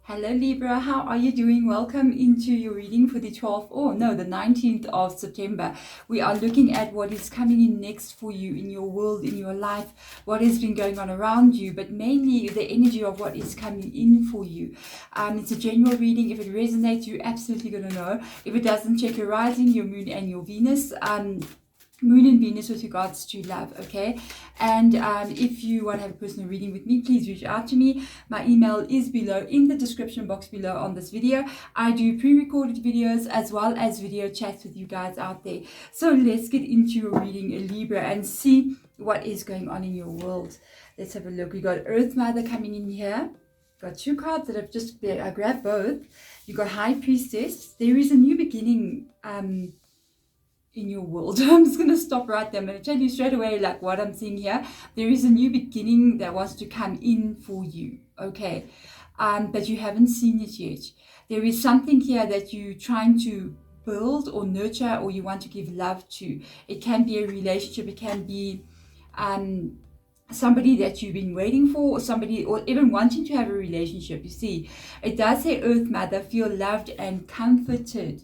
Hello Libra, how are you doing? Welcome into your reading for the 19th of September. We are looking at what is coming in next for you in your world, in your life, what has been going on around you, but mainly the energy of what is coming in for you. It's a general reading. If it resonates, you're absolutely going to know. If it doesn't, check your rising, your moon and your Venus. Moon and Venus with regards to love, okay? And if you want to have a personal reading with me, please reach out to me. My email is below in the description box below on this video. I do pre-recorded videos as well as video chats with you guys out there. So let's get into your reading, Libra, and see what is going on in your world. Let's have a look. We got Earth Mother coming in here. Got two cards that I've just I grabbed both. You got High Priestess. There is a new beginning in your world. I'm just going to stop right there. I'm going to tell you straight away like what I'm seeing here. There is a new beginning that wants to come in for you, okay? But you haven't seen it yet. There is something here that you're trying to build or nurture, or you want to give love to. It can be a relationship, it can be somebody that you've been waiting for, or somebody, or even wanting to have a relationship. You see, it does say Earth Mother, feel loved and comforted.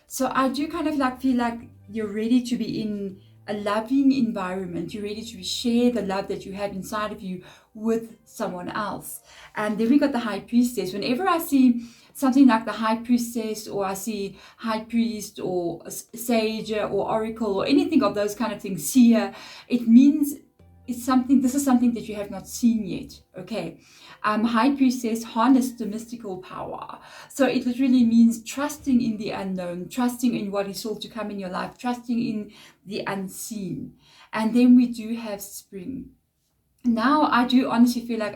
So I do kind of like feel like you're ready to be in a loving environment. You're ready to share the love that you have inside of you with someone else. And then we got the High Priestess. Whenever I see something like the High Priestess, or I see High Priest or Sage or Oracle or anything of those kind of things, seer, it means this is something that you have not seen yet, okay? High Priestess harnessed the mystical power. So it literally means trusting in the unknown, trusting in what is still to come in your life, trusting in the unseen. And then we do have Spring. Now I do honestly feel like,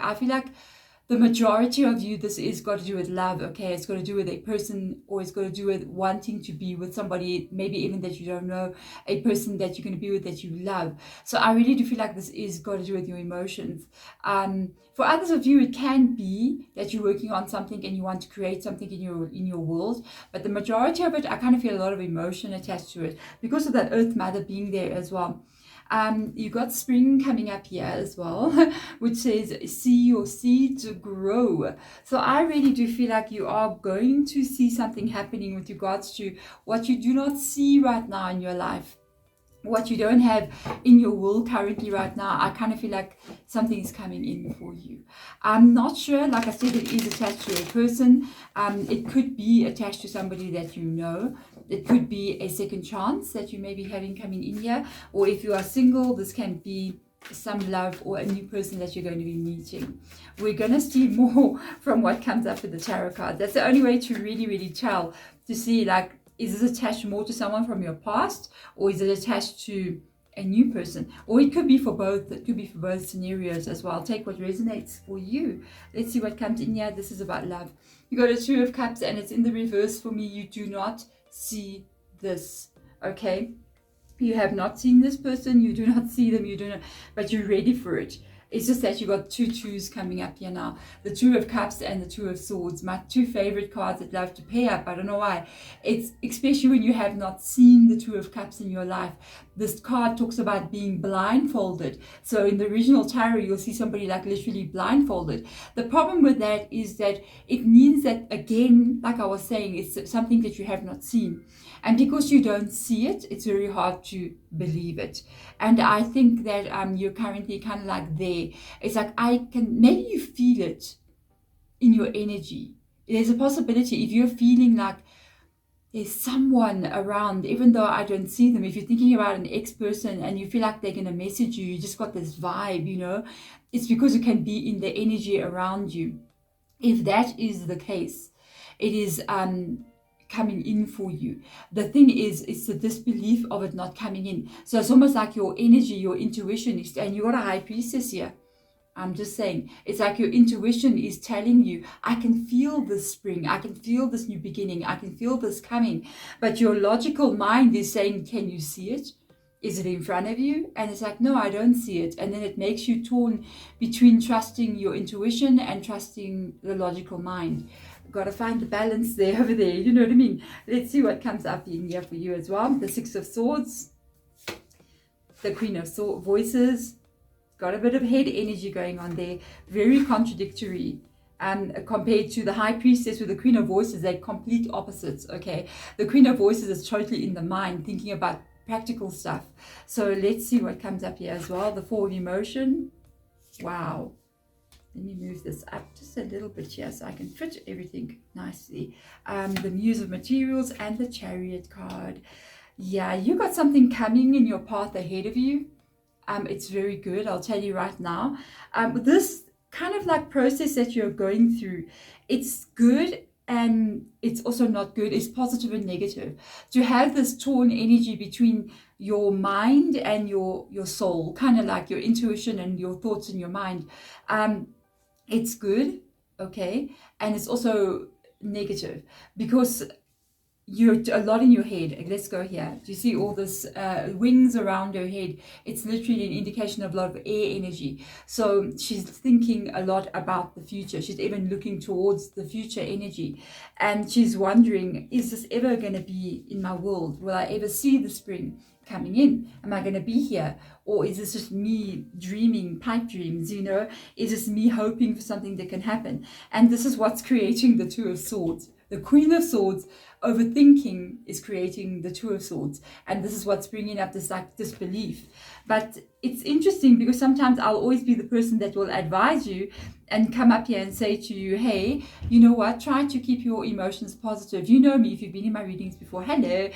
the majority of you, this is got to do with love, okay? It's got to do with a person, or it's got to do with wanting to be with somebody, maybe even that you don't know, a person that you're going to be with that you love. So I really do feel like this is got to do with your emotions. For others of you, it can be that you're working on something and you want to create something in your world. But the majority of it, I kind of feel a lot of emotion attached to it because of that Earth Mother being there as well. You got Spring coming up here as well, which says see your seeds grow. So I really do feel like you are going to see something happening with regards to what you do not see right now in your life, what you don't have in your world currently right now. I kind of feel like something is coming in for you. I'm not sure, like I said, it is attached to a person. It could be attached to somebody that you know. It could be a second chance that you may be having coming in here. Or if you are single, this can be some love or a new person that you're going to be meeting. We're going to see more from what comes up with the tarot card. That's the only way to really, really tell, to see like, is this attached more to someone from your past, or is it attached to a new person? Or it could be for both. It could be for both scenarios as well. Take what resonates for you. Let's see what comes in here. This is about love. You got a Two of Cups and it's in the reverse for me. You do not see this, okay? You have not seen this person. You do not see them. You do not, but you're ready for it. It's just that you got two twos coming up here now. The Two of Cups and the Two of Swords. My two favorite cards that love to pair up. I don't know why. It's especially when you have not seen the Two of Cups in your life. This card talks about being blindfolded. So in the original tarot, you'll see somebody like literally blindfolded. The problem with that is that it means that, again, like I was saying, it's something that you have not seen. And because you don't see it, it's very hard to believe it. And I think that you're currently kind of like there. It's like, maybe you feel it in your energy. There's a possibility if you're feeling like there's someone around, even though I don't see them. If you're thinking about an ex-person and you feel like they're going to message you, you just got this vibe, you know, it's because it can be in the energy around you. If that is the case, it is coming in for you. The thing is, it's the disbelief of it not coming in. So it's almost like your energy, your intuition is, and you got a High Priestess here. I'm just saying, it's like your intuition is telling you, I can feel this spring, I can feel this new beginning, I can feel this coming. But your logical mind is saying, can you see it? Is it in front of you? And it's like, no, I don't see it. And then it makes you torn between trusting your intuition and trusting the logical mind. Got to find the balance there, over there, you know what I mean? Let's see what comes up in here for you as well. The Six of Swords, the Queen of Voices, got a bit of head energy going on there, very contradictory. compared to the High Priestess with the Queen of Voices. They're complete opposites, okay? The Queen of Voices is totally in the mind, thinking about practical stuff. So let's see what comes up here as well. The Four of Emotion. Wow. Let me move this up just a little bit here so I can fit everything nicely. The Muse of Materials and the Chariot card. Yeah, you got something coming in your path ahead of you. It's very good, I'll tell you right now. This kind of like process that you're going through, it's good and it's also not good. It's positive and negative. To have this torn energy between your mind and your soul, kind of like your intuition and your thoughts in your mind. It's good, okay, and it's also negative because you're a lot in your head. Let's go here. Do you see all this wings around her head? It's literally an indication of a lot of air energy. So she's thinking a lot about the future. She's even looking towards the future energy, and she's wondering, is this ever going to be in my world? Will I ever see the spring coming in? Am I going to be here? Or is this just me dreaming pipe dreams, you know? Is this me hoping for something that can happen? And this is what's creating the Two of Swords. The Queen of Swords, overthinking, is creating the Two of Swords. And this is what's bringing up this like disbelief. But it's interesting because sometimes I'll always be the person that will advise you and come up here and say to you, hey, you know what? Try to keep your emotions positive. You know me if you've been in my readings before. Hello.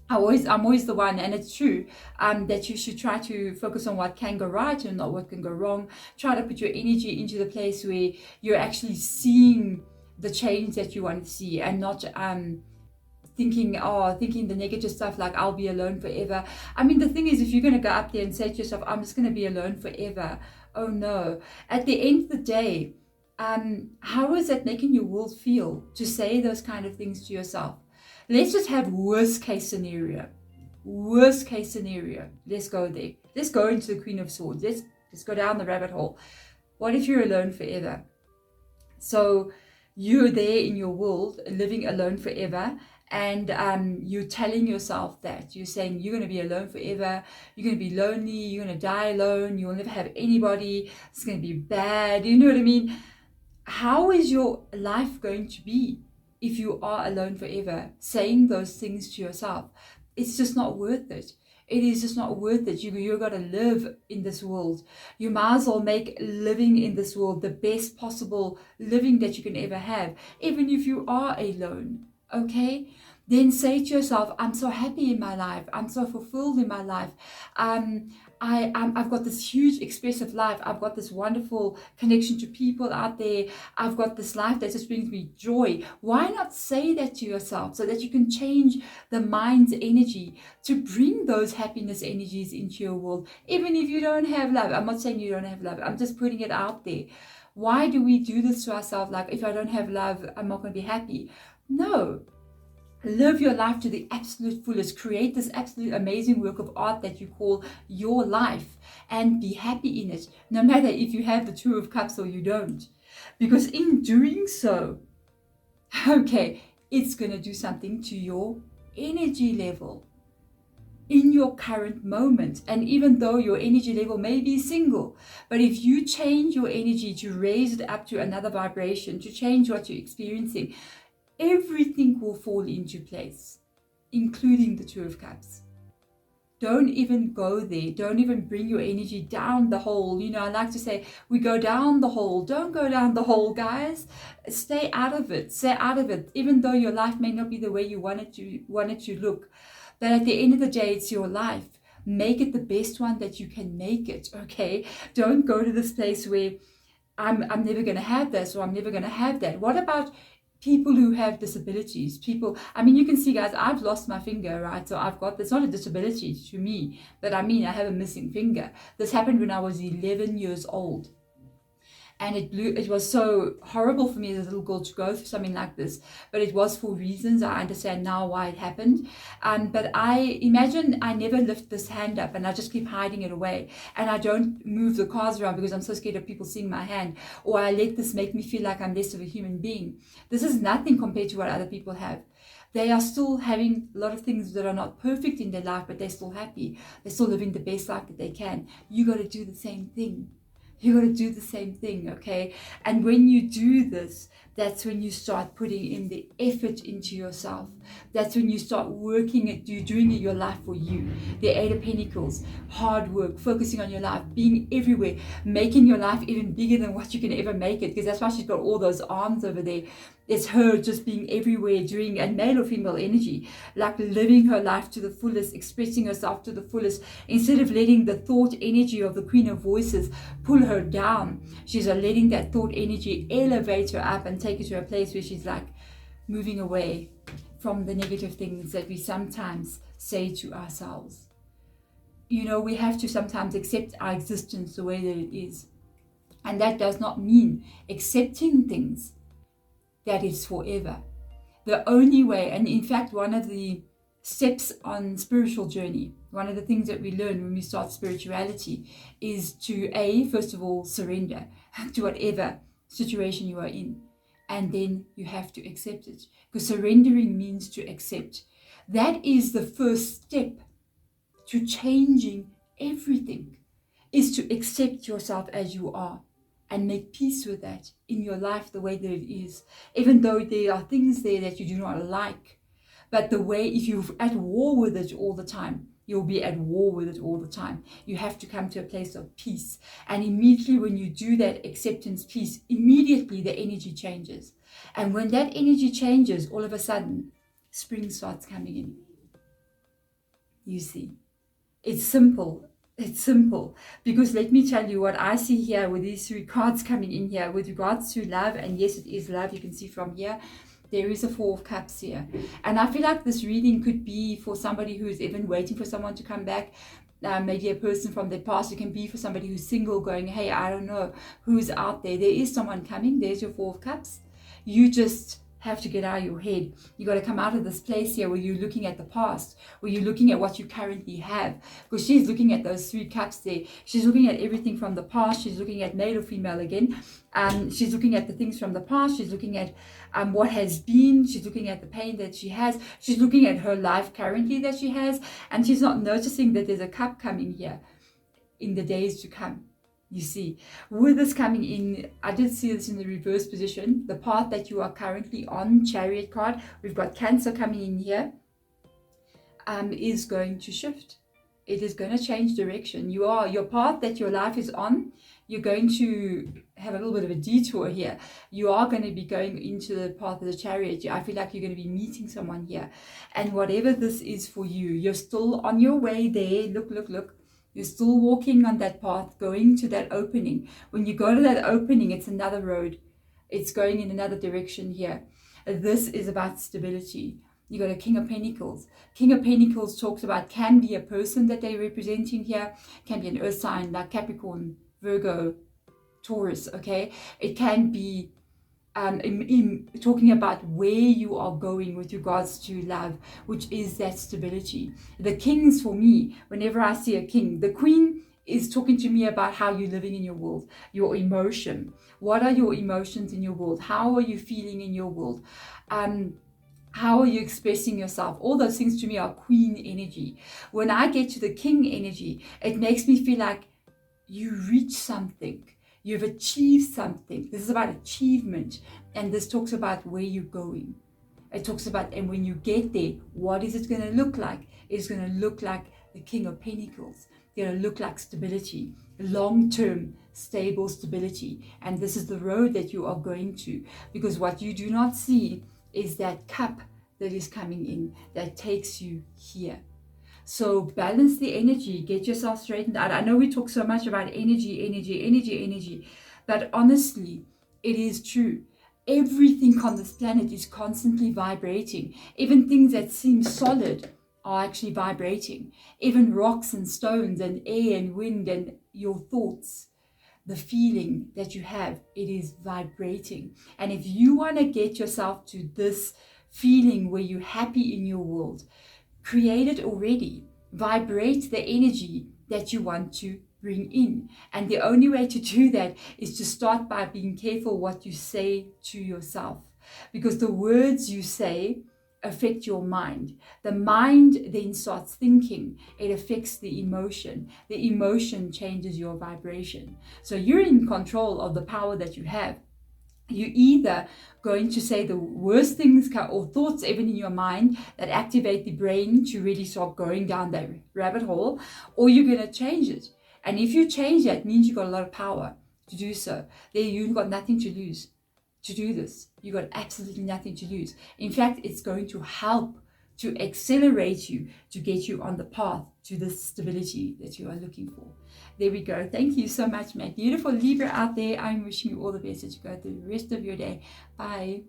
I'm always the one, and it's true, that you should try to focus on what can go right and not what can go wrong. Try to put your energy into the place where you're actually seeing the change that you want to see, and not thinking the negative stuff like I'll be alone forever. I mean, the thing is, if you're going to go up there and say to yourself, I'm just going to be alone forever, oh no. At the end of the day, how is that making your world feel to say those kind of things to yourself? Let's just have worst case scenario. Worst case scenario. Let's go there. Let's go into the Queen of Swords. Let's go down the rabbit hole. What if you're alone forever? So you're there in your world, living alone forever, and you're telling yourself that. You're saying you're going to be alone forever. You're going to be lonely. You're going to die alone. You'll never have anybody. It's going to be bad. You know what I mean? How is your life going to be if you are alone forever? Saying those things to yourself, it's just not worth it. It is just not worth it. You've got to live in this world. You might as well make living in this world the best possible living that you can ever have, even if you are alone, okay? Then say to yourself, I'm so happy in my life. I'm so fulfilled in my life. I've got this huge expressive life. I've got this wonderful connection to people out there. I've got this life that just brings me joy. Why not say that to yourself so that you can change the mind's energy to bring those happiness energies into your world, even if you don't have love? I'm not saying you don't have love. I'm just putting it out there. Why do we do this to ourselves? Like, if I don't have love, I'm not going to be happy. No. Live your life to the absolute fullest. Create this absolute amazing work of art that you call your life, and be happy in it, no matter if you have the Two of Cups or you don't. Because in doing so, okay, it's going to do something to your energy level in your current moment. And even though your energy level may be single, but if you change your energy to raise it up to another vibration, to change what you're experiencing, everything will fall into place, including the Two of Cups. Don't even go there. Don't even bring your energy down the hole. You know, I like to say, we go down the hole. Don't go down the hole, guys. Stay out of it. Stay out of it. Even though your life may not be the way you want it to look. But at the end of the day, it's your life. Make it the best one that you can make it, okay? Don't go to this place where I'm never going to have this, or I'm never going to have that. What about people who have disabilities? People, I mean, you can see, guys, I've lost my finger, right? So it's not a disability to me, but I mean, I have a missing finger. This happened when I was 11 years old. And it was so horrible for me as a little girl to go through something like this, but it was for reasons. I understand now why it happened. But I imagine I never lift this hand up, and I just keep hiding it away, and I don't move the cards around because I'm so scared of people seeing my hand, or I let this make me feel like I'm less of a human being. This is nothing compared to what other people have. They are still having a lot of things that are not perfect in their life, but they're still happy. They're still living the best life that they can. You got to do the same thing. You got to do the same thing, okay? And when you do this, that's when you start putting in the effort into yourself. That's when you start working at you, doing your life for you. The Eight of Pentacles, hard work, focusing on your life, being everywhere, making your life even bigger than what you can ever make it, because that's why she's got all those arms over there. It's her just being everywhere, doing a male or female energy, like living her life to the fullest, expressing herself to the fullest, instead of letting the thought energy of the Queen of Voices pull her down. She's letting that thought energy elevate her up and take her to a place where she's like moving away from the negative things that we sometimes say to ourselves. You know, we have to sometimes accept our existence the way that it is. And that does not mean accepting things that is forever. The only way, and in fact, one of the steps on spiritual journey, one of the things that we learn when we start spirituality is to first of all, surrender to whatever situation you are in. And then you have to accept it. Because surrendering means to accept. That is the first step to changing everything, is to accept yourself as you are and make peace with that in your life the way that it is. Even though there are things there that you do not like. But the way, if you're at war with it all the time, you'll be at war with it all the time. You have to come to a place of peace. And immediately when you do that acceptance, peace, immediately the energy changes. And when that energy changes, all of a sudden, spring starts coming in. You see, it's simple. It's simple. Because let me tell you what I see here with these three cards coming in here with regards to love. And yes, it is love. You can see from here. There is a Four of Cups here. And I feel like this reading could be for somebody who is even waiting for someone to come back. Maybe a person from their past. It can be for somebody who's single going, hey, I don't know who's out there. There is someone coming. There's your Four of Cups. You just have to get out of your head. You got to come out of this place here where you're looking at the past, where you're looking at what you currently have. Because she's looking at those three cups there. She's looking at everything from the past. She's looking at male or female again. She's looking at the things from the past. She's looking at what has been. She's looking at the pain that she has. She's looking at her life currently that she has. And she's not noticing that there's a cup coming here in the days to come. You see, with this coming in, I did see this in the reverse position. The path that you are currently on, Chariot card, we've got Cancer coming in here, is going to shift. It is going to change direction. Your path that your life is on, you're going to have a little bit of a detour here. You are going to be going into the path of the Chariot. I feel like you're going to be meeting someone here. And whatever this is for you, you're still on your way there. Look. You're still walking on that path, going to that opening. When you go to that opening, it's another road. It's going in another direction here. This is about stability. You got a King of Pentacles. King of Pentacles talks about, can be a person that they're representing here, can be an earth sign like Capricorn, Virgo, Taurus, okay? It can be talking about where you are going with regards to love, which is that stability. The kings, for me, whenever I see a king, the queen is talking to me about how you're living in your world, your emotion. What are your emotions in your world? How are you feeling in your world? How are you expressing yourself? All those things to me are queen energy. When I get to the king energy, it makes me feel like you reach something. You've achieved something. This is about achievement. And this talks about where you're going. It talks about, and when you get there, what is it going to look like? It's going to look like the King of Pentacles. It's going to look like stability, long-term, stable stability. And this is the road that you are going to. Because what you do not see is that cup that is coming in that takes you here. So balance the energy, get yourself straightened out. I know we talk so much about energy, but honestly, it is true. Everything on this planet is constantly vibrating. Even things that seem solid are actually vibrating. Even rocks and stones and air and wind and your thoughts, the feeling that you have, it is vibrating. And if you want to get yourself to this feeling where you're happy in your world, create it already. Vibrate the energy that you want to bring in. And the only way to do that is to start by being careful what you say to yourself. Because the words you say affect your mind. The mind then starts thinking. It affects the emotion. The emotion changes your vibration. So you're in control of the power that you have. You're either going to say the worst things or thoughts even in your mind that activate the brain to really start going down that rabbit hole, or you're going to change it. And if you change that, it means you've got a lot of power to do so. There, you've got nothing to lose to do this. You've got absolutely nothing to lose. In fact, it's going to help to accelerate you, to get you on the path to the stability that you are looking for. There we go. Thank you so much, my beautiful Libra out there. I'm wishing you all the best as you go through the rest of your day. Bye.